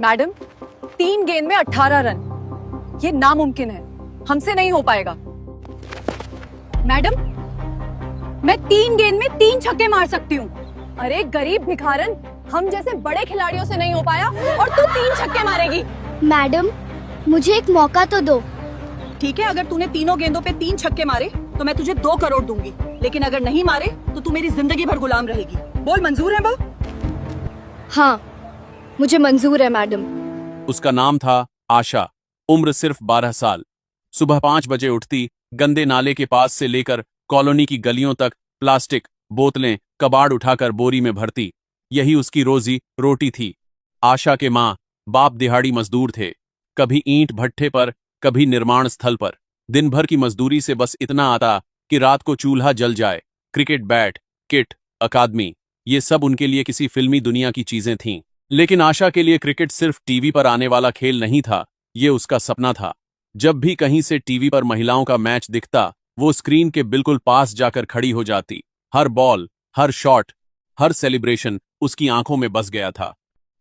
Madam, 3 गेंद में 18 run, ये नामुमकिन है, हमसे नहीं हो पाएगा। मैडम, मैं 3 गेंद में 3 छक्के मार सकती हूँ। अरे गरीब भिखारन, हम जैसे बड़े खिलाड़ियों से नहीं हो पाया और तू 3 छक्के मारेगी। मैडम, मुझे एक मौका तो दो। ठीक है, अगर तूने तीनों गेंदों पे 3 छक्के मारे तो मैं तुझे 2 करोड़ दूंगी, लेकिन अगर नहीं मारे तो तू मेरी जिंदगी भर गुलाम रहेगी। बोल, मंजूर है वो? हाँ, मुझे मंजूर है मैडम। उसका नाम था आशा, उम्र सिर्फ 12 साल। सुबह 5 बजे उठती, गंदे नाले के पास से लेकर कॉलोनी की गलियों तक प्लास्टिक, बोतलें, कबाड़ उठाकर बोरी में भरती। यही उसकी रोजी रोटी थी। आशा के माँ बाप दिहाड़ी मजदूर थे, कभी ईंट भट्ठे पर, कभी निर्माण स्थल पर। दिन भर की मजदूरी से बस इतना आता कि रात को चूल्हा जल जाए। क्रिकेट बैट, किट, अकादमी, ये सब उनके लिए किसी फिल्मी दुनिया की चीजें थीं। लेकिन आशा के लिए क्रिकेट सिर्फ टीवी पर आने वाला खेल नहीं था, ये उसका सपना था। जब भी कहीं से टीवी पर महिलाओं का मैच दिखता, वो स्क्रीन के बिल्कुल पास जाकर खड़ी हो जाती। हर बॉल, हर शॉट, हर सेलिब्रेशन उसकी आंखों में बस गया था।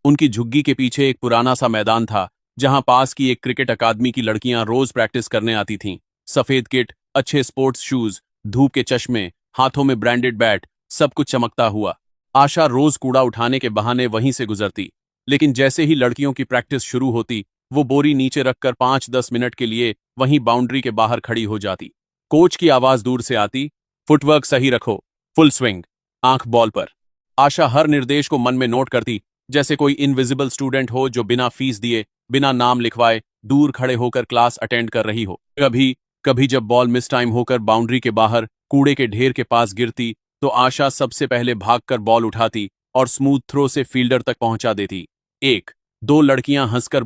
उनकी झुग्गी के पीछे एक पुराना सा मैदान था, जहां पास की एक क्रिकेट अकादमी की लड़कियां रोज प्रैक्टिस करने आती थीं। सफेद किट, अच्छे स्पोर्ट्स शूज, धूप के चश्मे, हाथों में ब्रांडेड बैट, सब कुछ चमकता हुआ। आशा रोज कूड़ा उठाने के बहाने वहीं से गुजरती, लेकिन जैसे ही लड़कियों की प्रैक्टिस शुरू होती, वो बोरी नीचे रखकर 5-10 मिनट के लिए वहीं बाउंड्री के बाहर खड़ी हो जाती। कोच की आवाज दूर से आती, फुटवर्क सही रखो, फुल स्विंग, आंख बॉल पर। आशा हर निर्देश को मन में नोट करती, जैसे कोई इनविजिबल स्टूडेंट हो जो बिना फीस दिए, बिना नाम लिखवाए दूर खड़े होकर क्लास अटेंड कर रही हो। कभी कभी जब बॉल मिस टाइम होकर बाउंड्री के बाहर कूड़े के ढेर के पास गिरती, तो आशा सबसे पहले भागकर बॉल उठाती और स्मूथ थ्रो से फील्डर तक पहुंचा देती। एक दो लड़कियां हंसकर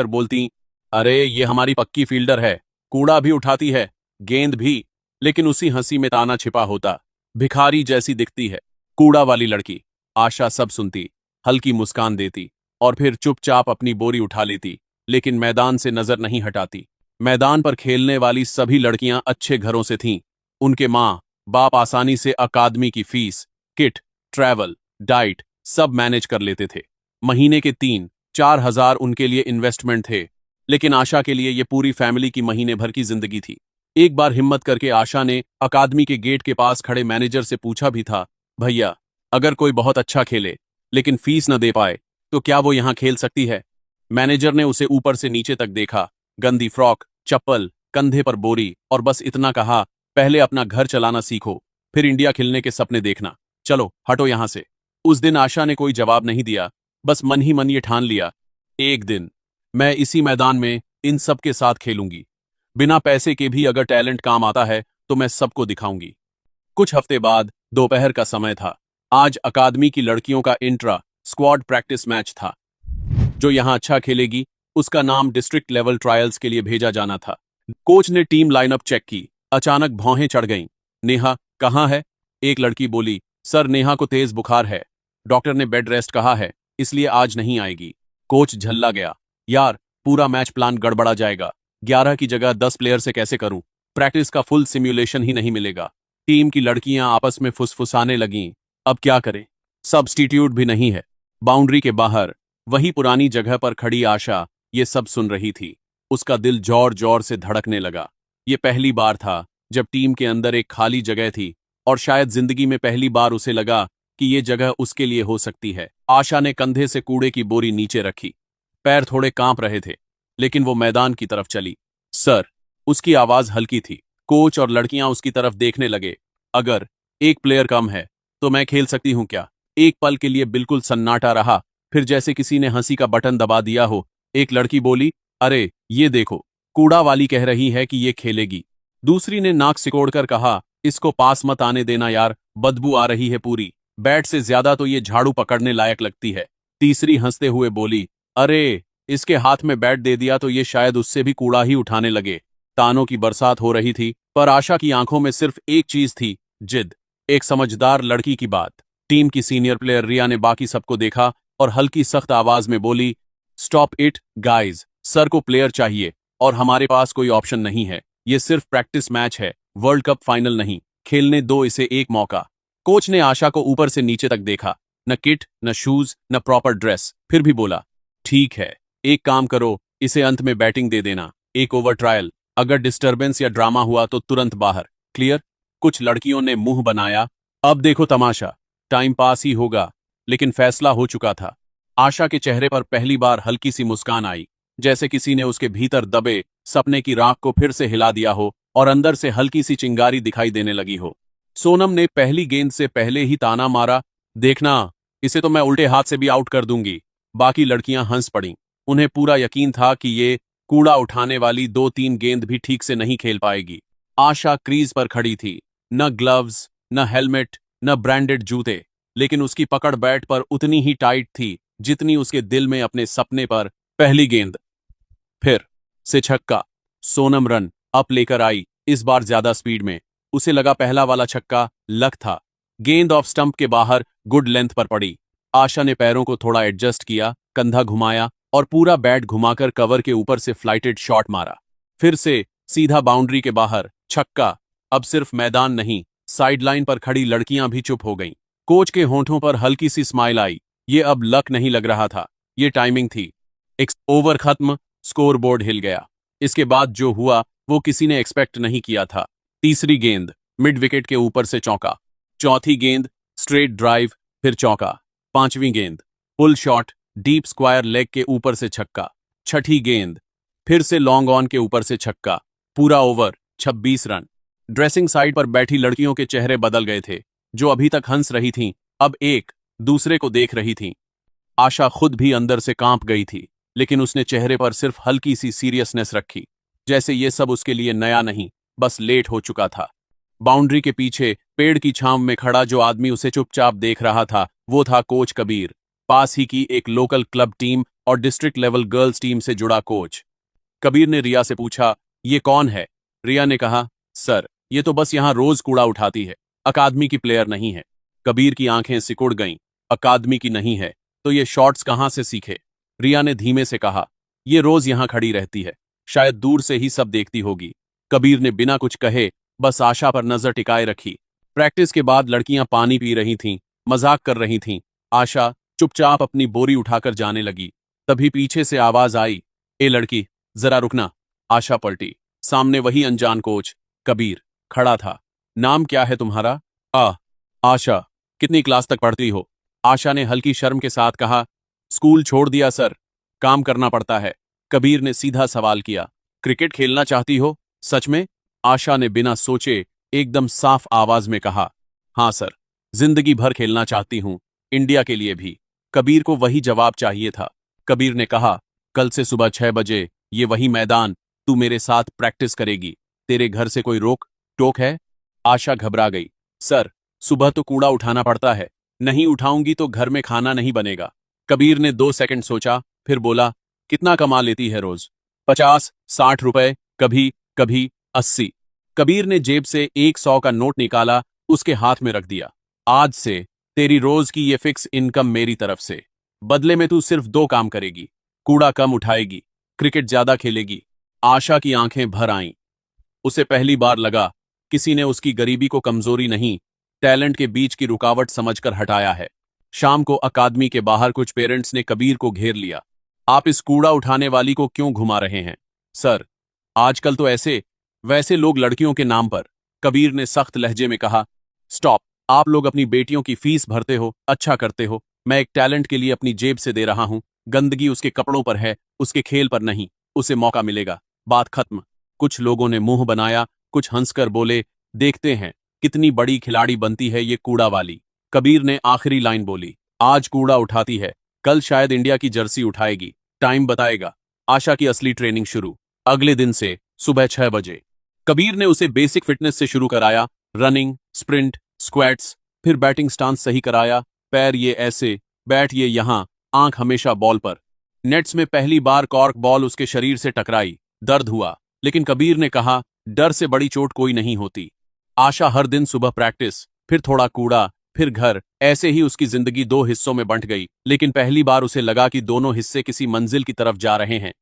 बोलती, अरे ये हमारी पक्की फील्डर है, कूड़ा भी उठाती है, गेंद भी। लेकिन उसी हंसी में ताना छिपा होता, भिखारी जैसी दिखती है कूड़ा वाली लड़की। आशा सब सुनती, हल्की मुस्कान देती और फिर चुपचाप अपनी बोरी उठा लेती, लेकिन मैदान से नजर नहीं हटाती। मैदान पर खेलने वाली सभी लड़कियां अच्छे घरों से थीं। उनके माँ बाप आसानी से अकादमी की फीस, किट, ट्रैवल, डाइट सब मैनेज कर लेते थे। महीने के 3-4 हजार उनके लिए इन्वेस्टमेंट थे, लेकिन आशा के लिए ये पूरी फैमिली की महीने भर की जिंदगी थी। एक बार हिम्मत करके आशा ने अकादमी के गेट के पास खड़े मैनेजर से पूछा भी था, भैया, अगर कोई बहुत अच्छा खेले लेकिन फीस न दे पाए तो क्या वो यहाँ खेल सकती है? मैनेजर ने उसे ऊपर से नीचे तक देखा, गंदी फ्रॉक, चप्पल, कंधे पर बोरी, और बस इतना कहा, पहले अपना घर चलाना सीखो, फिर इंडिया खेलने के सपने देखना, चलो हटो यहां से। उस दिन आशा ने कोई जवाब नहीं दिया, बस मन ही मन ये ठान लिया, एक दिन मैं इसी मैदान में इन सब के साथ खेलूंगी। बिना पैसे के भी अगर टैलेंट काम आता है तो मैं सबको दिखाऊंगी। कुछ हफ्ते बाद दोपहर का समय था। आज अकादमी की लड़कियों का इंट्रा स्क्वाड प्रैक्टिस मैच था। जो यहां अच्छा खेलेगी उसका नाम डिस्ट्रिक्ट लेवल ट्रायल्स के लिए भेजा जाना था। कोच ने टीम लाइनअप चेक की, अचानक भौहें चढ़ गईं। नेहा कहाँ है? एक लड़की बोली, सर नेहा को तेज बुखार है, डॉक्टर ने बेड रेस्ट कहा है, इसलिए आज नहीं आएगी। कोच झल्ला गया, यार पूरा मैच प्लान गड़बड़ा जाएगा, 11 की जगह 10 प्लेयर से कैसे करूं? प्रैक्टिस का फुल सिम्युलेशन ही नहीं मिलेगा। टीम की लड़कियां आपस में फुसफुसाने लगीं, अब क्या करें? सब्स्टिट्यूट भी नहीं है। बाउंड्री के बाहर वही पुरानी जगह पर खड़ी आशा ये सब सुन रही थी। उसका दिल जोर जोर से धड़कने लगा। ये पहली बार था जब टीम के अंदर एक खाली जगह थी, और शायद जिंदगी में पहली बार उसे लगा कि ये जगह उसके लिए हो सकती है। आशा ने कंधे से कूड़े की बोरी नीचे रखी, पैर थोड़े कांप रहे थे, लेकिन वो मैदान की तरफ चली। सर, उसकी आवाज हल्की थी। कोच और लड़कियां उसकी तरफ देखने लगे। अगर एक प्लेयर कम है तो मैं खेल सकती हूं क्या? एक पल के लिए बिल्कुल सन्नाटा रहा, फिर जैसे किसी ने हंसी का बटन दबा दिया हो, एक लड़की बोली, अरे ये देखो, कूड़ा वाली कह रही है कि ये खेलेगी। दूसरी ने नाक सिकोड़कर कहा, इसको पास मत आने देना यार, बदबू आ रही है पूरी, बैट से ज्यादा तो ये झाड़ू पकड़ने लायक लगती है। तीसरी हंसते हुए बोली, अरे इसके हाथ में बैट दे दिया तो ये शायद उससे भी कूड़ा ही उठाने लगे। तानों की बरसात हो रही थी, पर आशा की आंखों में सिर्फ एक चीज थी, जिद। एक समझदार लड़की की बात। टीम की सीनियर प्लेयर रिया ने बाकी सबको देखा और हल्की सख्त आवाज में बोली, स्टॉप इट गाइज, सर को प्लेयर चाहिए और हमारे पास कोई ऑप्शन नहीं है। ये सिर्फ प्रैक्टिस मैच है, वर्ल्ड कप फाइनल नहीं, खेलने दो इसे एक मौका। कोच ने आशा को ऊपर से नीचे तक देखा, न किट, न शूज, न प्रॉपर ड्रेस। फिर भी बोला, ठीक है, एक काम करो, इसे अंत में बैटिंग दे देना, एक ओवर ट्रायल। अगर डिस्टरबेंस या ड्रामा हुआ तो तुरंत बाहर। क्लियर? कुछ लड़कियों ने मुंह बनाया, अब देखो तमाशा, टाइम पास ही होगा। लेकिन फैसला हो चुका था। आशा के चेहरे पर पहली बार हल्की सी मुस्कान आई, जैसे किसी ने उसके भीतर दबे सपने की राख को फिर से हिला दिया हो और अंदर से हल्की सी चिंगारी दिखाई देने लगी हो। सोनम ने पहली गेंद से पहले ही ताना मारा, देखना, इसे तो मैं उल्टे हाथ से भी आउट कर दूंगी। बाकी लड़कियां हंस पड़ीं। उन्हें पूरा यकीन था कि ये कूड़ा उठाने वाली 2-3 गेंद भी ठीक से नहीं खेल पाएगी। आशा क्रीज पर खड़ी थी, न ग्लव्स, न हेलमेट, न ब्रांडेड जूते, लेकिन उसकी पकड़ बैट पर उतनी ही टाइट थी जितनी उसके दिल में अपने सपने पर। पहली गेंद फिर से छक्का। सोनम रन अप लेकर आई, इस बार ज्यादा स्पीड में। उसे लगा पहला वाला छक्का लक था। गेंद ऑफ स्टंप के बाहर गुड लेंथ पर पड़ी। आशा ने पैरों को थोड़ा एडजस्ट किया, कंधा घुमाया और पूरा बैट घुमाकर कवर के ऊपर से फ्लाइटेड शॉट मारा। फिर से सीधा बाउंड्री के बाहर छक्का। अब सिर्फ मैदान नहीं, साइडलाइन पर खड़ी लड़कियां भी चुप हो गईं। कोच के होंठों पर हल्की सी स्माइल आई। ये अब लक नहीं लग रहा था, ये टाइमिंग थी। एक ओवर खत्म, स्कोरबोर्ड हिल गया। इसके बाद जो हुआ वो किसी ने एक्सपेक्ट नहीं किया था। तीसरी गेंद मिड विकेट के ऊपर से चौका। चौथी गेंद स्ट्रेट ड्राइव, फिर चौका। पांचवी गेंद pull shot, deep square leg के ऊपर से छक्का। छठी गेंद फिर से लॉन्ग ऑन के ऊपर से छक्का। पूरा ओवर 26 रन। ड्रेसिंग साइड पर बैठी लड़कियों के चेहरे बदल गए थे। जो अभी तक हंस रही थीं, अब एक दूसरे को देख रही थीं। आशा खुद भी अंदर से कांप गई थी, लेकिन उसने चेहरे पर सिर्फ हल्की सी सीरियसनेस रखी, जैसे ये सब उसके लिए नया नहीं, बस लेट हो चुका था। बाउंड्री के पीछे पेड़ की छांव में खड़ा जो आदमी उसे चुपचाप देख रहा था, वो था कोच कबीर। पास ही की एक लोकल क्लब टीम और डिस्ट्रिक्ट लेवल गर्ल्स टीम से जुड़ा कोच। कबीर ने रिया से पूछा, ये कौन है? रिया ने कहा, सर, ये तो बस यहां रोज कूड़ा उठाती है, अकादमी की प्लेयर नहीं है। कबीर की आंखें सिकुड़ गईं। अकादमी की नहीं है तो ये शॉट्स कहां से सीखे? रिया ने धीमे से कहा, ये रोज यहां खड़ी रहती है, शायद दूर से ही सब देखती होगी। कबीर ने बिना कुछ कहे बस आशा पर नजर टिकाए रखी। प्रैक्टिस के बाद लड़कियां पानी पी रही थीं, मजाक कर रही थीं। आशा चुपचाप अपनी बोरी उठाकर जाने लगी। तभी पीछे से आवाज आई, ए लड़की, जरा रुकना। आशा पलटी। सामने वही अनजान कोच कबीर खड़ा था। नाम क्या है तुम्हारा? आशा। कितनी क्लास तक पढ़ती हो? आशा ने हल्की शर्म के साथ कहा, स्कूल छोड़ दिया सर, काम करना पड़ता है। कबीर ने सीधा सवाल किया, क्रिकेट खेलना चाहती हो? सच में? आशा ने बिना सोचे एकदम साफ आवाज में कहा, हाँ सर, जिंदगी भर खेलना चाहती हूं, इंडिया के लिए भी। कबीर को वही जवाब चाहिए था। कबीर ने कहा, कल से सुबह 6 बजे ये वही मैदान, तू मेरे साथ प्रैक्टिस करेगी। तेरे घर से कोई रोक टोक है? आशा घबरा गई। सर, सुबह तो कूड़ा उठाना पड़ता है, नहीं उठाऊंगी तो घर में खाना नहीं बनेगा। कबीर ने 2 सेकंड सोचा, फिर बोला, कितना कमा लेती है रोज? 50-60 रुपए, कभी कभी 80। कबीर ने जेब से 100 का नोट निकाला, उसके हाथ में रख दिया। आज से तेरी रोज की ये फिक्स इनकम मेरी तरफ से। बदले में तू सिर्फ 2 काम करेगी, कूड़ा कम उठाएगी, क्रिकेट ज्यादा खेलेगी। आशा की आंखें भर आईं। उसे पहली बार लगा किसी ने उसकी गरीबी को कमजोरी नहीं, टैलेंट के बीच की रुकावट समझकर हटाया है। शाम को अकादमी के बाहर कुछ पेरेंट्स ने कबीर को घेर लिया। आप इस कूड़ा उठाने वाली को क्यों घुमा रहे हैं? सर, आजकल तो ऐसे वैसे लोग लड़कियों के नाम पर। कबीर ने सख्त लहजे में कहा, स्टॉप। आप लोग अपनी बेटियों की फीस भरते हो, अच्छा करते हो। मैं एक टैलेंट के लिए अपनी जेब से दे रहा हूं। गंदगी उसके कपड़ों पर है, उसके खेल पर नहीं। उसे मौका मिलेगा, बात खत्म। कुछ लोगों ने मुंह बनाया, कुछ हंसकर बोले, देखते हैं कितनी बड़ी खिलाड़ी बनती है ये कूड़ा वाली। कबीर ने आखिरी लाइन बोली, आज कूड़ा उठाती है, कल शायद इंडिया की जर्सी उठाएगी, टाइम बताएगा। आशा की असली ट्रेनिंग शुरू अगले दिन से सुबह 6 बजे। कबीर ने उसे बेसिक फिटनेस से शुरू कराया, रनिंग, स्प्रिंट, स्क्वैट्स, फिर बैटिंग स्टांस सही कराया। पैर ये ऐसे, बैट ये यहां, आंख हमेशा बॉल पर। नेट्स में पहली बार कॉर्क बॉल उसके शरीर से टकराई, दर्द हुआ, लेकिन कबीर ने कहा, डर से बड़ी चोट कोई नहीं होती। आशा हर दिन सुबह प्रैक्टिस, फिर थोड़ा कूड़ा, फिर घर, ऐसे ही उसकी जिंदगी 2 हिस्सों में बंट गई। लेकिन पहली बार उसे लगा कि दोनों हिस्से किसी मंजिल की तरफ जा रहे हैं।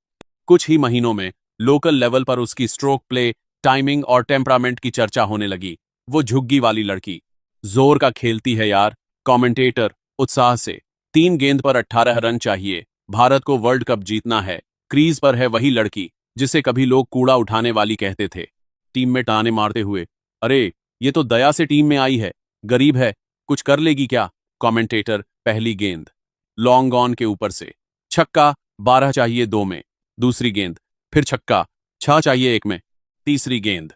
कुछ ही महीनों में लोकल लेवल पर उसकी स्ट्रोक प्ले, टाइमिंग और टेम्परामेंट की चर्चा होने लगी। वो झुग्गी वाली लड़की जोर का खेलती है यार, कमेंटेटर उत्साह से। 3 गेंद पर 18 रन चाहिए, भारत को वर्ल्ड कप जीतना है। क्रीज पर है वही लड़की जिसे कभी लोग कूड़ा उठाने वाली कहते थे। टीम में ताने मारते हुए, अरे ये तो दया से टीम में आई है, गरीब है, कुछ कर लेगी क्या। कमेंटेटर, पहली गेंद लॉन्ग ऑन के ऊपर से छक्का, 12 चाहिए 2 में। दूसरी गेंद फिर छक्का, 6 चाहिए 1 में। तीसरी गेंद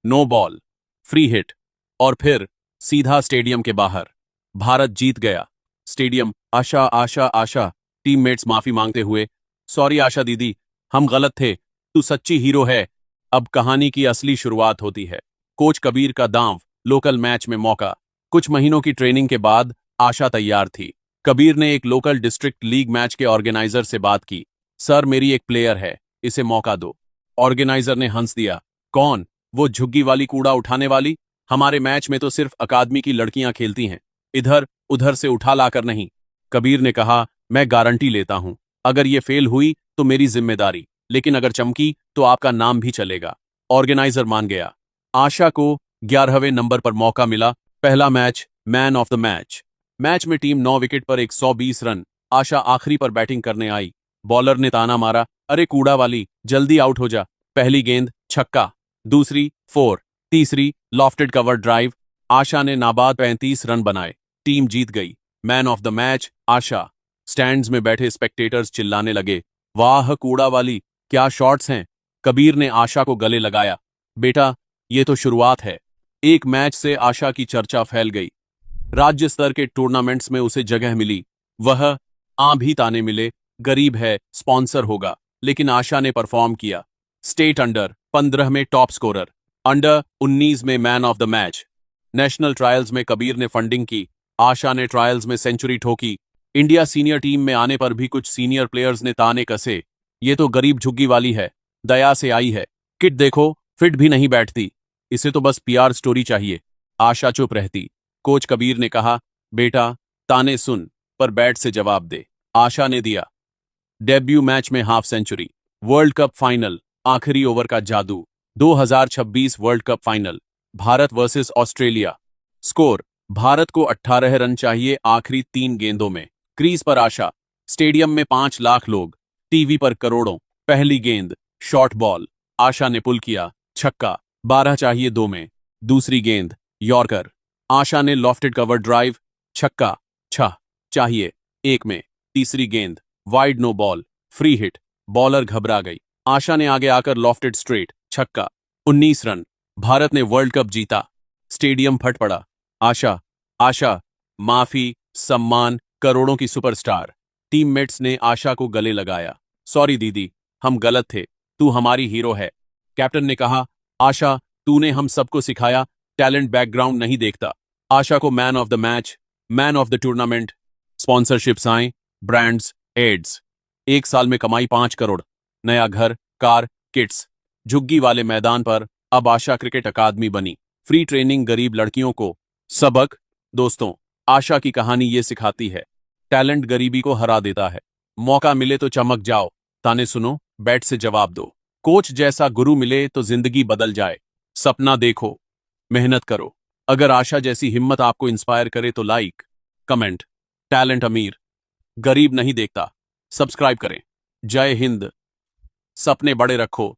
नो बॉल, फ्री हिट, और फिर सीधा स्टेडियम के बाहर। भारत जीत गया। स्टेडियम, आशा आशा आशा। टीममेट्स माफी मांगते हुए, सॉरी आशा दीदी, हम गलत थे, तू सच्ची हीरो है। अब कहानी की असली शुरुआत होती है। कोच कबीर का दांव, लोकल मैच में मौका। कुछ महीनों की ट्रेनिंग के बाद आशा तैयार थी। कबीर ने एक लोकल डिस्ट्रिक्ट लीग मैच के ऑर्गेनाइजर से बात की, सर मेरी एक प्लेयर है, इसे मौका दो। ऑर्गेनाइजर ने हंस दिया, कौन, वो झुग्गी वाली कूड़ा उठाने वाली? हमारे मैच में तो सिर्फ अकादमी की लड़कियां खेलती हैं, इधर उधर से उठा लाकर नहीं। कबीर ने कहा, मैं गारंटी लेता हूं, अगर ये फेल हुई तो मेरी जिम्मेदारी, लेकिन अगर चमकी तो आपका नाम भी चलेगा। ऑर्गेनाइजर मान गया। आशा को 11वें नंबर पर मौका मिला। पहला match, man of the match. Match में टीम 9 विकेट पर 120 रन। आशा आखिरी पर बैटिंग करने आई। बॉलर ने ताना मारा, अरे कूड़ा वाली, जल्दी आउट हो जा। पहली गेंद छक्का, दूसरी 4, तीसरी लॉफ्टेड कवर ड्राइव। आशा ने नाबाद 35 रन बनाए। टीम जीत गई। Man of the match Asha. Stands में बैठे स्पेक्टेटर्स चिल्लाने लगे, वाह कूड़ा वाली, क्या शॉट्स हैं। कबीर ने आशा को गले लगाया, बेटा ये तो शुरुआत है। एक मैच से आशा की चर्चा फैल गई। राज्य स्तर के टूर्नामेंट्स में उसे जगह मिली। वह भी ताने मिले, गरीब है, स्पॉन्सर होगा, लेकिन आशा ने परफॉर्म किया। स्टेट अंडर 15 में टॉप स्कोरर, अंडर 19 में man of the match. National trials में कबीर ने फंडिंग की, आशा ने ट्रायल्स में सेंचुरी ठोकी। इंडिया सीनियर टीम में आने पर भी कुछ सीनियर प्लेयर्स ने ताने कसे, ये तो गरीब झुग्गी वाली है, दया से आई है, किट देखो फिट भी नहीं बैठती, इसे तो बस पीआर स्टोरी चाहिए। आशा चुप रहती। कोच कबीर ने कहा, बेटा ताने सुन पर बैट से जवाब दे। आशा ने दिया। डेब्यू मैच में half century. World cup final, आखिरी ओवर का जादू। 2026 world cup final, Bharat versus Australia. Score, Bharat को 18 रन चाहिए आखिरी 3 गेंदों में। क्रीज पर आशा, स्टेडियम में 5 लाख लोग, टीवी पर करोड़ों। पहली गेंद शॉर्ट बॉल, आशा ने पुल किया, छक्का, 12 चाहिए 2 में। दूसरी गेंद यॉर्कर, आशा ने लॉफ्टेड कवर ड्राइव, छक्का, 6 चाहिए 1 में। तीसरी गेंद wide no ball, free hit, bowler घबरा गई। आशा ने आगे आकर लॉफ्टेड स्ट्रेट, छक्का, 19 रन। भारत ने वर्ल्ड कप जीता। स्टेडियम फट पड़ा। आशा, आशा, माफी, सम्मान, करोड़ों की सुपरस्टार। टीममेट्स ने आशा को गले लगाया, सॉरी दीदी, हम गलत थे, तू हमारी हीरो है। कैप्टन ने कहा, आशा तूने हम सबको सिखाया, टैलेंट बैकग्राउंड नहीं देखता। आशा को man of the match, man of the tournament. Sponsorships आए, ब्रांड्स, एड्स। 1 साल में कमाई 5 करोड़। नया घर, कार, किट्स। झुग्गी वाले मैदान पर अब आशा क्रिकेट अकादमी बनी। फ्री ट्रेनिंग गरीब लड़कियों को। सबक, दोस्तों आशा की कहानी ये सिखाती है, टैलेंट गरीबी को हरा देता है। मौका मिले तो चमक जाओ, ताने सुनो, बैट से जवाब दो। कोच जैसा गुरु मिले तो जिंदगी बदल जाए। सपना देखो, मेहनत करो। अगर आशा जैसी हिम्मत आपको इंस्पायर करे तो लाइक, कमेंट। टैलेंट अमीर गरीब नहीं देखता। सब्सक्राइब करें। जय हिंद। सपने बड़े रखो,